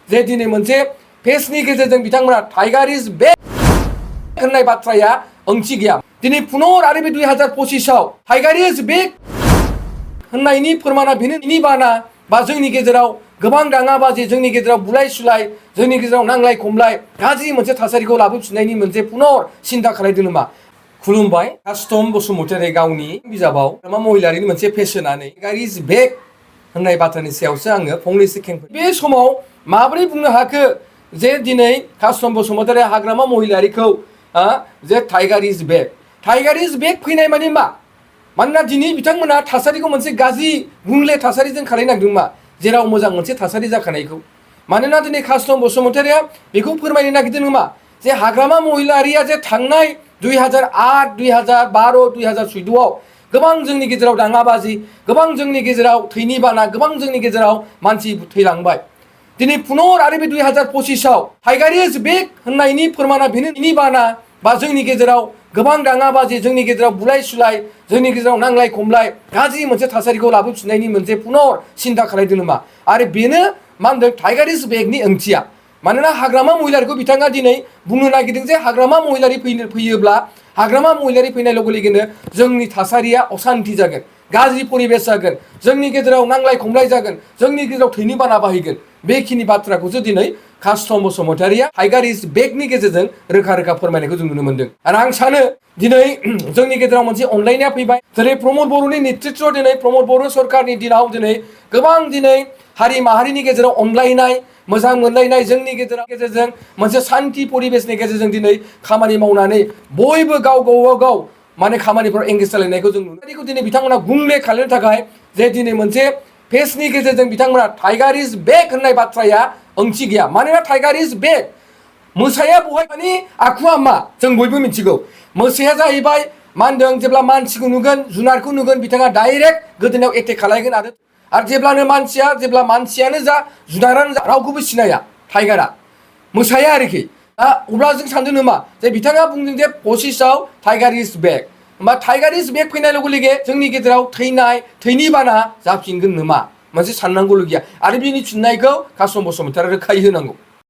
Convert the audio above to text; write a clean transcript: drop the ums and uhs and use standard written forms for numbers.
जे दिनै मोनसे पेजनि गेजेरजों बिथांमोना टाइगार इज बेक होननाय बाथ्राया ओंथि गैया। दिनै पुनर आरो बे 2025आव टाइगार इज बेक होननायनि फोरमाना बेनो बाना बा जोंनि गेजेराव गोबां दाङाबाजि, जोंनि गेजेराव बुलाय सुलाय, जोंनि गेजेराव नांलाय खमलाय गाज्रि मोनसे थासारिखौ लाबोफिननायनि मोनसे पुनर सिन्था खालायदों नामा? खुलुमबाय। कास्टम बसुमतारी गावनि बिजाबाव मा महिलारिनि मोनसे फेशनानै टाइगार इज बेक होननाय बाथ्रानि सायावसो आङो फंनैसो खेंफोर। बे समाव माबोरै बुंनो हाखो जे दिनै कास्टम बसुमतारी हाग्रामा महिलारिखौ जे टाइगार इज बेक? टाइगार इज बेक फैनाय माने मा? मानोना दिनै बिथांमोना थासारिखौ मोनसे गाज्रि गुंले थासारिजों खालायनो नागिरदों मा? जेराव मोजां मोनसे थासारि जाखानायखौ। मानोना दिनै कास्टम बसुमतारीया बेखौ फोरमायनो नागिरदों मा? जे हाग्रामा महिलारिया जे थांनाय 2008, 2012, 2014आव गोबां जोंनि गेजेराव दाङाबाजि, गोबां जोंनि गेजेराव थैनि बाना, गोबां जोंनि गेजेराव मानसि थैलांबाय। दिनै पुनर आरो बे 2025आव टाइगार इज बेक होननायनि फोरमाना बेनो बाना बा जोंनि गेजेराव गोबां दाङाबाजि, जोंनि गेजेराव बुलाय सुलाय, जोंनि गेजेराव नांलाय खमलाय गाज्रि मोनसे थासारिखौ लाबोफिननायनि मोनसे पुनर सिन्था खालायदों नामा? आरो बेनो मा होनदों टाइगार इज बेकनि ओंथिया। मानोना हाग्रामा महिलारिखौ बिथाङा दिनै बुंनो नागिरदों जे हाग्रामा महिलारि फैयोब्ला, हाग्रामा महिलारि फैनाय लोगो लोगोनो जोंनि थासारिया असान्ति जागोन, गाज्रि परिबेस जागोन, जोंनि गेजेराव नांलाय खमलाय जागोन, जोंनि गेजेराव थैनि बाना बाहैगोन। बेखिनि बाथ्राखौसो दिनै कास्टम बसुमतारीया टाइगार इज बेकनि गेजेरजों रोखा रोखा फोरमायनायखौ जों नुनो मोनदों। आरो आं सानो दिनै जोंनि गेजेराव मोनसे अनलायनाया फैबाय। जेरै प्रमद बर'नि नेतृत्व, दिनै प्रमद बर' सरकारनि दिनाव दिनै गोबां दिनै हारि माहारिनि गेजेराव अनलायनाय, मोजां मोनलायनाय, जोंनि गेजेरजों मोनसे सान्ति परिबेसनि गेजेरजों दिनै खामानि मावनानै बयबो गाव गाव माने खामानिफोराव एंगेज जालायनायखौ जों नुनो। दिनै बिथांमोना गुंले खालामनो थाखाय जे दिनै मोनसे पेजनि गेजेरजों बिथांमोना टाइगार इज बेक होननाय बाथ्राया ओंथि गैया। मानोना टाइगार इज बेक, मोसाया बहाय माने आखुआ मा जों बयबो मिथिगौ। मोसाया जाहैबाय मा होनदों, जेब्ला मानसिखौ नुगोन, जुनारखौ नुगोन, बिथाङा डाइरेक्ट गोदोनायाव एटेक खालायगोन। आरो जेब्ला मानसियानो जा जुनारानो जा रावखौबो सिनाया टाइगारा, मोसाया आरोखि। अब्ला जों सानदों नामा जे बिथाङा बुंदों जे 25आव टाइगार इज बेक। होमबा टाइगार इज बेक फैनाय लोगो लोगो जोंनि गेजेराव थैनि बाना जाफिनगोन नामा? मोनसे साननांगौ गैया। आरो बिनि फिननायखौ कास्टम बसुमतारीया रोखायै होनांगौ।